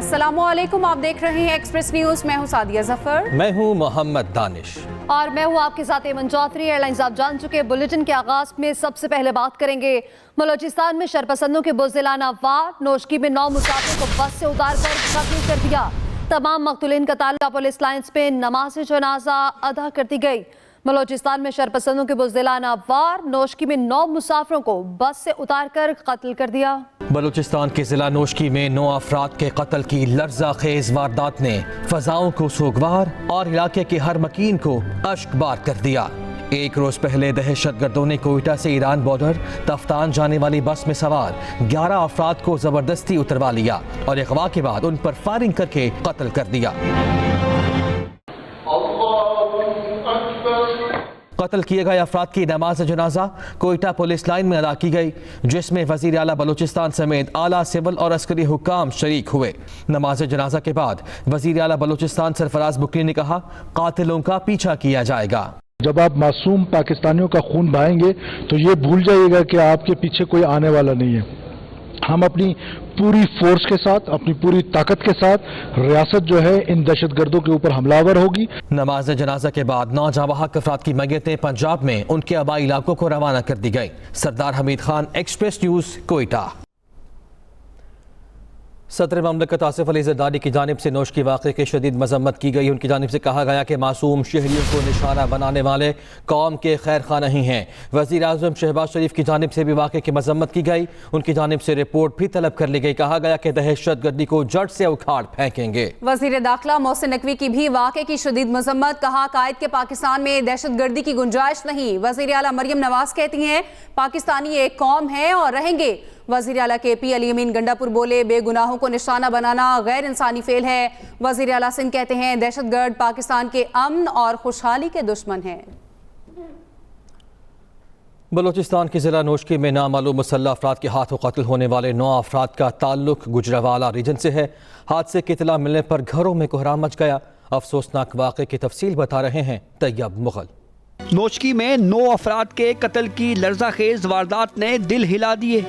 अस्सलामु अलैकुम, आप देख रहे हैं एक्सप्रेस न्यूज। मैं हूं सादिया जफर। मैं हूं मोहम्मद दानिश और मैं हूं आपके साथ एमन चौधरी। एयरलाइंस आप जान चुके हैं। बुलेटिन के आगाज में सबसे पहले बात करेंगे बलोचिस्तान में शरपसंदों के बुज़दिलाना वार। नोशकी में 9 मुसाफिर को बस से उतार कर कत्ल कर दिया। तमाम मकतूलीन का ताल्लुक पुलिस लाइन्स पे नमाज जनाजा अदा कर दी गई। बलोचिस्तान में शरपसंदों के बुज़दिलाना वार। नोशकी में 9 मुसाफिरों को बस से उतार कर कत्ल कर दिया। बलूचिस्तान के जिला नोशकी में 9 अफराद के कत्ल की लर्जा खेज वारदात ने फजाओं को सोगवार और इलाके के हर मकीन को अश्कबार कर दिया। एक रोज पहले दहशतगर्दों ने कोयटा से ईरान बॉर्डर तफ्तान जाने वाली बस में सवार 11 अफराद को जबरदस्ती उतरवा लिया और अगवा के बाद उन पर फायरिंग करके कत्ल कर दिया। कत्ल किए गए अफराद की नमाज जनाजा कोयटा पुलिस लाइन में अदा की गई, जिसमें वजीर आला बलूचिस्तान समेत आला सिविल और अस्करी हुक्काम शरीक हुए। नमाज जनाजा के बाद वजीर आला बलूचिस्तान सरफराज बुकरी ने कहा, कातिलों का पीछा किया जाएगा। जब आप मासूम पाकिस्तानियों का खून बहाएंगे तो ये भूल जाइएगा कि आपके पीछे कोई आने वाला नहीं है। हम अपनी पूरी फोर्स के साथ, अपनी पूरी ताकत के साथ रियासत जो है इन दहशतगर्दों के ऊपर हमलावर होगी। नमाज जनाजा के बाद 9 जांबाहक अफराद की मैयतें पंजाब में उनके आबाई इलाकों को रवाना कर दी गई। सरदार हमीद खान, एक्सप्रेस न्यूज, कोयटा। सदर ममलकत आसिफ अली जरदारी की जानिब से नोशकी वाक़े की शदीद मजम्मत की गई। उनकी जानिब से कहा गया कि मासूम शहरियों को निशाना बनाने वाले कौम के खैर खा नहीं हैं। वज़ीर आज़म शहबाज शरीफ की जानिब से भी वाक़े की मजम्मत की गई। उनकी जानिब से रिपोर्ट भी तलब कर ली गई। कहा गया कि दहशतगर्दी को जड़ से उखाड़ फेंकेंगे। वज़ीर दाखिला मोहसिन नकवी की भी वाक़े की शदीद मजम्मत। कहा, कायद के पाकिस्तान में दहशतगर्दी की गुंजाइश नहीं। वज़ीर आला मरियम नवाज कहती हैं, पाकिस्तानी एक कौम है और रहेंगे। वज़ीर आला के पी अली अमीन गंडापुर बोले, बेगुनाहों को निशाना बनाना गैर इंसानी फेल है। वज़ीर आला सिंध कहते हैं, दहशतगर्द पाकिस्तान के अमन और खुशहाली के दुश्मन हैं। बलूचिस्तान के जिला नोशकी में नामालूम मुसल्लह अफराद के हाथों कत्ल होने वाले 9 अफराद का ताल्लुक गुजरावाला रीजन से है। हादसे की इत्तला मिलने पर घरों में कोहराम मच गया। अफसोसनाक वाक़े की तफसील बता रहे हैं तैयब मुगल। नोशकी में 9 अफराद के कत्ल की लर्ज़ाखेज वारदात ने दिल हिला दिए।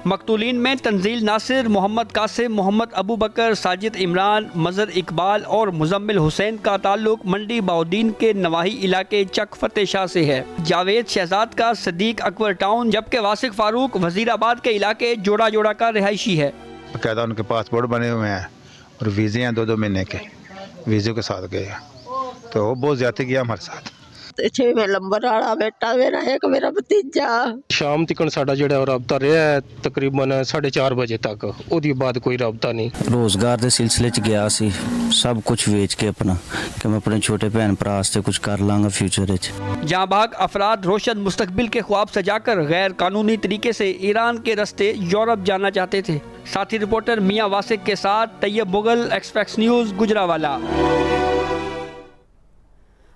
मकतूलीन में तंजील नासिर, मोहम्मद कासिम, मोहम्मद अबू बकर, साजिद इमरान, मज़र इकबाल और मुजम्मिल हुसैन का ताल्लुक मंडी बाउद्दीन के नवाही इलाके चक फतेह शाह से है। जावेद शहजाद का सदीक अकबर टाउन, जबकि वासिक फारूक वजीराबाद के इलाके जोड़ा जोड़ा का रिहायशी है। बाकायदा उनके पासपोर्ट बने हुए हैं और वीज़े हैं 2-2 महीने के, वीज़े के साथ गए, तो वो बहुत ज़्यादा किया हमारे साथ। 6वें नंबर वाला बेटा मेरा, एक मेरा भतीजा। शाम तक साडा जिहड़ा रबता रहा है तकरीबन 4:30 बजे तक, उसके बाद कोई रबता नहीं। रोजगार के सिलसिले च गया सी, सब कुछ बेच के अपना कि मैं अपने छोटे भैन भरा वास्ते कुछ कर लांगा फ्यूचर च। जांबाग अफराद रोशन मुस्तकबिल के ख्वाब सजाकर गैर कानूनी तरीके से ईरान के रास्ते यूरोप जाना चाहते थे। साथी रिपोर्टर मियां वासिक के साथ तैयब मुगल, एक्सप्रेस न्यूज, गुजरावाला।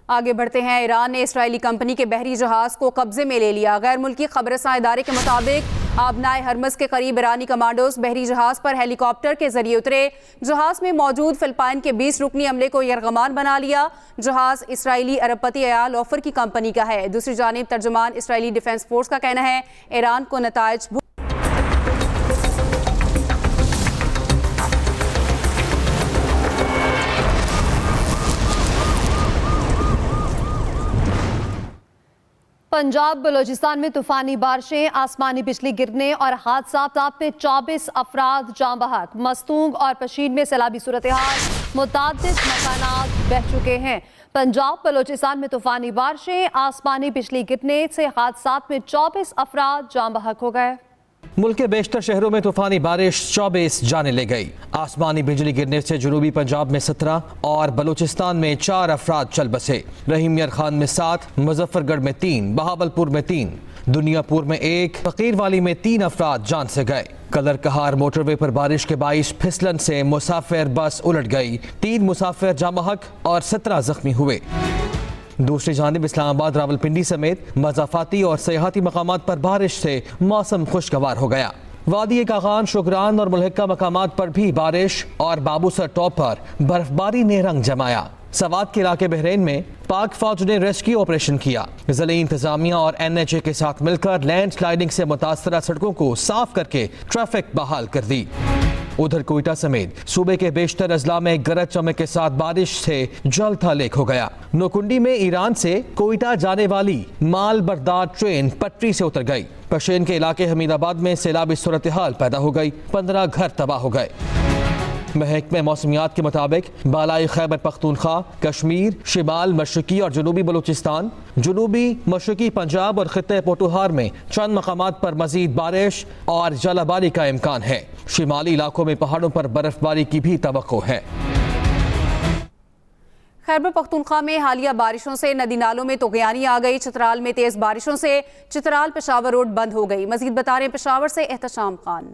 आगे बढ़ते हैं। ईरान ने इसराइली कंपनी के बहरी जहाज को कब्जे में ले लिया। गैर मुल्की खबरसां इदारे के मुताबिक आबनाए हरमस के करीब ईरानी कमांडोज बहरी जहाज पर हेलीकॉप्टर के जरिए उतरे। जहाज में मौजूद फिलिपाइन के 20 रुकनी अमले को यरगमान बना लिया। जहाज इसराइली अरबपति एयाल ऑफर की कंपनी का है। दूसरी जानिब तर्जुमान इसराइली डिफेंस फोर्स का कहना है, ईरान को नताइज पंजाब बलोचिस्तान में तूफानी बारिशें, आसमानी बिजली गिरने और हादसात में 24 अफराद जाँ बहक। मस्तूंग और पशीन में सैलाबी सूरत हाल, मुतादिद मकानात बह चुके हैं। पंजाब बलोचिस्तान में तूफानी बारिशें, आसमानी बिजली गिरने से हादसात में 24 अफराद जाँ बहक हो गए। मुल्क के बेशतर शहरों में तूफानी बारिश 24 जाने ले गई। आसमानी बिजली गिरने से जनूबी पंजाब में 17 और बलूचिस्तान में 4 अफराद चल बसे। रहीम यार खान में 7, मुजफ्फरगढ़ में 3, बहावलपुर में 3, दुनियापुर में 1, फकीर वाली में 3 अफराद जान से गए। कलर कहार मोटरवे पर बारिश के बाइस फिसलन से मुसाफिर बस उलट गई। 3 मुसाफिर जाँ बहक और 17 जख्मी हुए। दूसरी जानिब इस्लामाबाद, रावलपिंडी समेत मज़ाफाती और सयाहती मकामात पर बारिश से मौसम खुशगवार हो गया। वादी कागान, शुक्रान और मुल्हिका मकामात पर भी बारिश और बाबूसर टॉप पर बर्फबारी ने रंग जमाया। सवात के इलाके बहरीन में पाक फौज ने रेस्क्यू ऑपरेशन किया। ज़िले इंतजामिया और NHA के साथ मिलकर लैंड स्लाइडिंग से मुतासरा सड़कों को साफ करके ट्रैफिक बहाल कर दी। उधर कोयटा समेत सूबे के बेशतर अजला में गरज चमक के साथ बारिश से जल थल हो गया। नोकुंडी में ईरान से कोयटा जाने वाली माल बरदार ट्रेन पटरी से उतर गई। पशेन के इलाके हमीदाबाद में सैलाबी सूरत हाल पैदा हो गई, 15 घर तबाह हो गए। महकमे मौसमियात के मुताबिक बालाई खैबर पख्तूनख्वा, कश्मीर, शिमाल मशरकी और जनूबी बलूचिस्तान, जनूबी मशरकी पंजाब और खित्ते पोटुहार में चंद मकामात पर मजीद बारिश और जलाबारी का इम्कान है। शिमाली इलाकों में पहाड़ों पर बर्फबारी की भी तवक्को है। खैबर पख्तूनख्वा में हालिया बारिशों से नदी नालों में तुगयानी आ गई। चित्राल में तेज बारिशों से चित्राल पेशावर रोड बंद हो गई। मजीद बता रहे हैं पेशावर से एहतशाम खान।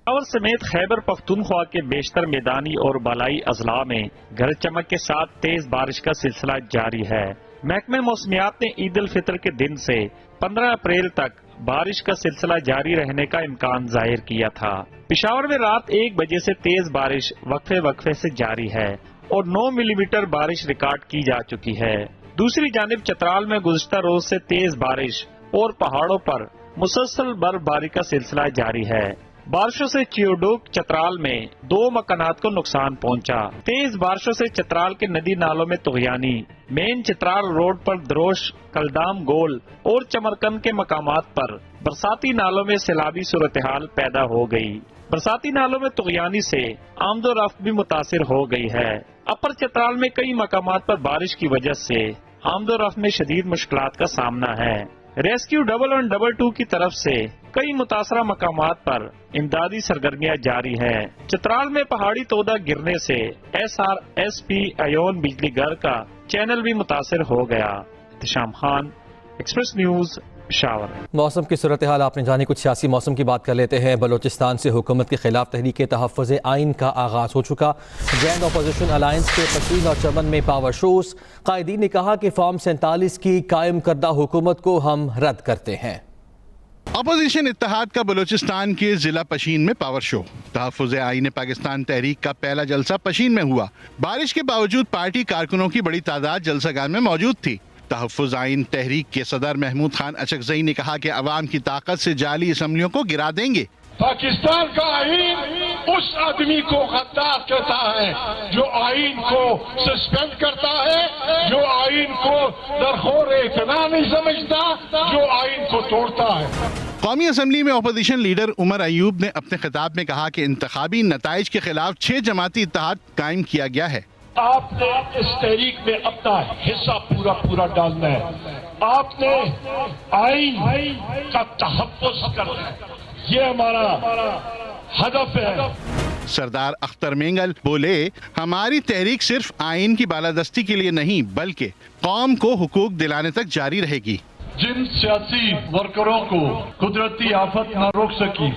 पेशावर समेत खैबर पख्तूनख्वा के बेशतर मैदानी और बालाई अजला में गरज चमक के साथ तेज बारिश का सिलसिला जारी है। महकमे मौसमियात ने ईद उल फितर के दिन से 15 अप्रैल तक बारिश का सिलसिला जारी रहने का इम्कान जाहिर किया था। पेशावर में रात 1 बजे से तेज बारिश वक्फे वक्फे से जारी है और 9 मिलीमीटर बारिश रिकॉर्ड की जा चुकी है। दूसरी जानिब चतराल में गुज़िश्ता रोज से तेज बारिश और पहाड़ों पर मुसलसल बर्फबारी का सिलसिला जारी है। बारिशों से चियोडोक चतराल में 2 मकानात को नुकसान पहुंचा। तेज बारिशों से चतराल के नदी नालों में तुगयानी, मेन चतराल रोड पर दरोश, कलदाम गोल और चमरकंद के मकामात पर बरसाती नालों में सैलाबी सूरत हाल पैदा हो गई। बरसाती नालों में तुगयानी से आमदोरफ्त भी मुतासिर हो गई है। अपर चतराल में कई मकामात पर बारिश की वजह से आमदोरफ्त में शदीद मुश्किलात का सामना है। रेस्क्यू 112 की तरफ से कई मुतासरा मकामात पर इमदादी सरगर्मियां जारी है। चित्राल में पहाड़ी तोदा गिरने से SRSP अयोन बिजली घर का चैनल भी मुतासिर हो गया। Ehtesham Khan, express news, Peshawar. मौसम की सूरत हाल आपने जानी। कुछ सियासी मौसम की बात कर लेते हैं। बलोचिस्तान से हुकूमत के खिलाफ तहरीक तहफ़्फ़ुज़ आइन का आगाज़ हो चुका। ग्रैंड अपोजिशन अलायंस के पशीन और चमन में पावर शोज। कायदीन ने कहा कि फॉर्म 47 की कायम करदा हुकूमत को हम रद्द करते हैं। अपोजिशन इत्तेहाद का बलूचिस्तान के जिला पशीन में पावर शो। तहफ़्फ़ुज़ आइन पाकिस्तान तहरीक का पहला जलसा पशीन में हुआ। बारिश के बावजूद पार्टी कारकुनों की बड़ी तादाद जलसागाह में मौजूद थी। तहफ़्फ़ुज़ आइन तहरीक के सदर महमूद खान अचकज़ई ने कहा कि अवाम की ताकत से जाली असम्बलियों को गिरा देंगे। पाकिस्तान का आइन उस आदमी को गद्दार कहता है जो आइन को सस्पेंड करता है, जो आइन को दरखोर इतना नहीं समझता, जो आइन को तोड़ता है। कौमी असम्बली में अपोजिशन लीडर उमर अयूब ने अपने खिताब में कहा कि इंतखाबी नताइज के खिलाफ 6 जमाती इत्तेहाद कायम किया गया है। आपने इस तहरीक में अपना हिस्सा पूरा डालना है। आपने आइन का तहफ़्फ़ुज़ करना है, ये हमारा हदफ है। सरदार अख्तर मेंगल बोले, हमारी तहरीक सिर्फ आइन की बालादस्ती के लिए नहीं बल्कि कौम को हुकूक दिलाने तक जारी रहेगी। जिन सियासी वर्करों को कुदरती आफत न रोक सकी,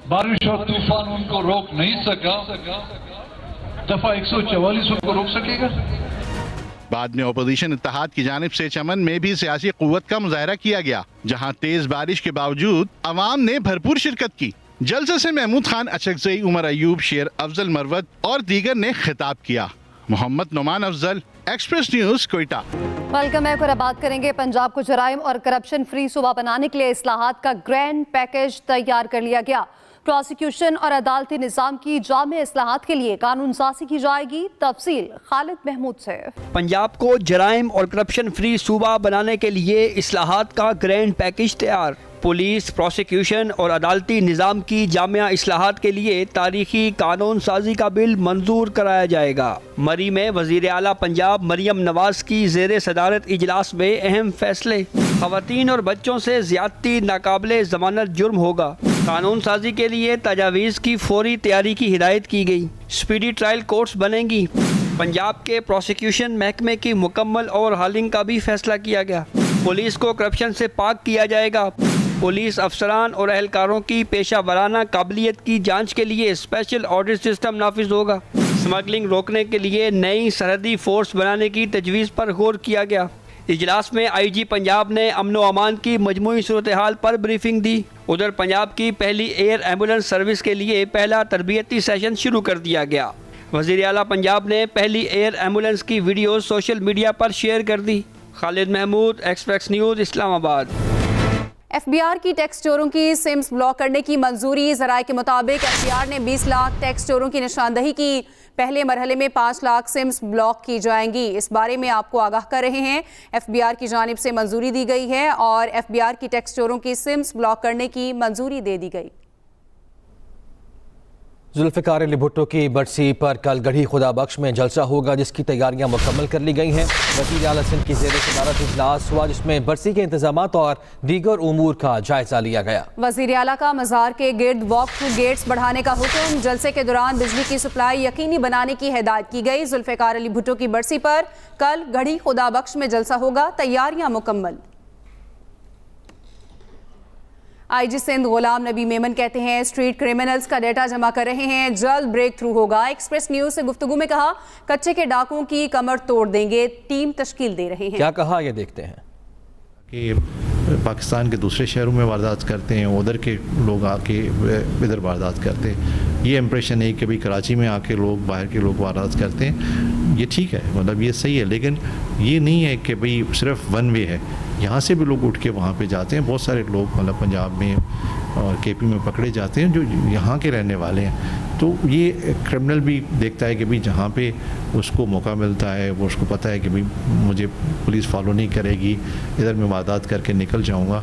बारिश और तूफान उनको रोक नहीं सका, दफा 144 उनको रोक सकेगा। बाद में अपोजिशन इत्तेहाद की जानिब से चमन में भी सियासी कुव्वत का मुजाहरा किया गया, जहां तेज बारिश के बावजूद अवाम ने भरपूर शिरकत की। जलसे से महमूद खान अचकज़ई, उमर अयूब, शेर अफजल मरवत और दीगर ने खिताब किया। Mohammad Noman Afzal, Express News, Quetta. Welcome है। अब बात करेंगे पंजाब को जराइम और करप्शन फ्री सूबा बनाने के लिए इस्लाहात का ग्रैंड पैकेज तैयार कर लिया गया। प्रोसिक्यूशन और अदालती निज़ाम की जामे इस्लाहात के लिए कानून साज़ी की जाएगी। तफसील खालिद महमूद से। पंजाब को जराइम और करप्शन फ्री सूबा बनाने के लिए इस्लाहात का ग्रैंड पैकेज तैयार। पुलिस, प्रोसिक्यूशन और अदालती निज़ाम की जामिया इस्लाहात के लिए तारीखी कानून साजी का बिल मंजूर कराया जाएगा। मरी में वज़ीर आला पंजाब मरियम नवाज की ज़ेर सदारत इजलास में अहम फैसले। ख़वातीन और बच्चों से ज़्यादती नाकाबिले ज़मानत जुर्म होगा। कानून साजी के लिए तजावीज़ की फौरी तैयारी की हिदायत की गई। स्पीडी ट्रायल कोर्ट्स बनेंगी। पंजाब के प्रोसिक्यूशन महकमे की मुकम्मल और हालिंग का भी फैसला किया गया। पुलिस को करप्शन से पाक किया जाएगा। पुलिस अफसरान और एहलकारों की पेशा वराना काबिलियत की जांच के लिए स्पेशल ऑडिट सिस्टम नाफिज होगा। स्मगलिंग रोकने के लिए नई सरहदी फोर्स बनाने की तजवीज़ पर गौर किया गया। इजलास में IG पंजाब ने अमन व अमान की मजमूई सूरत हाल पर ब्रीफिंग दी। उधर पंजाब की पहली एयर एम्बुलेंस सर्विस के लिए पहला तरबियती सेशन शुरू कर दिया गया। वज़ीर आला पंजाब ने पहली एयर एम्बुलेंस की वीडियो सोशल मीडिया पर शेयर कर दी। Khalid Mahmood, Express News, Islamabad. FBR की टैक्स चोरों की सिम्स ब्लॉक करने की मंजूरी। ज़राए के मुताबिक FBR ने 20 लाख टैक्स चोरों की निशानदही की। पहले मरहले में 5 लाख सिम्स ब्लॉक की जाएंगी। इस बारे में आपको आगाह कर रहे हैं, FBR की जानिब से मंजूरी दी गई है और FBR की टैक्स चोरों की सिम्स ब्लॉक करने की मंजूरी दे दी गई। जुल्फ़िकार अली भुट्टो की बरसी पर कल गढ़ी खुदा बख्श में जलसा होगा, जिसकी तैयारियां मुकम्मल कर ली गई हैं। वज़ीर आला सिंध की ज़ेर सदारत इजलास हुआ, जिसमें बरसी के इंतजामात और दीगर उमूर का जायजा लिया गया। वज़ीर आला का मज़ार के गिर्द वॉक थ्रू गेट्स बढ़ाने का हुक्म। जलसे के दौरान बिजली की सप्लाई यकीनी बनाने की हिदायत की गई। जुल्फ़िकार अली भुट्टो की बरसी पर कल गढ़ी खुदा बख्श में जलसा होगा, तैयारियां मुकम्मल। IG सिंध गुलाम नबी मेमन कहते हैं, स्ट्रीट क्रिमिनल्स का डेटा जमा कर रहे हैं, जल्द ब्रेक थ्रू होगा। एक्सप्रेस न्यूज से गुफ्तगू में कहा, कच्चे के डाकुओं की कमर तोड़ देंगे, टीम तश्कील दे रहे हैं। क्या कहा, ये देखते हैं। कि पाकिस्तान के दूसरे शहरों में वारदात करते हैं, उधर के लोग आके इधर वारदात करते हैं। ये इम्प्रेशन है कि भाई कराची में आके लोग, बाहर के लोग वारदात करते हैं, ये ठीक है, मतलब ये सही है, लेकिन ये नहीं है कि भाई सिर्फ वन वे है। यहाँ से भी लोग उठ के वहाँ पे जाते हैं। बहुत सारे लोग मतलब पंजाब में और KP में पकड़े जाते हैं जो यहाँ के रहने वाले हैं। तो ये क्रिमिनल भी देखता है कि भाई जहाँ पे उसको मौका मिलता है, वो उसको पता है कि भाई मुझे पुलिस फॉलो नहीं करेगी, इधर मैं वारदात करके निकल जाऊँगा।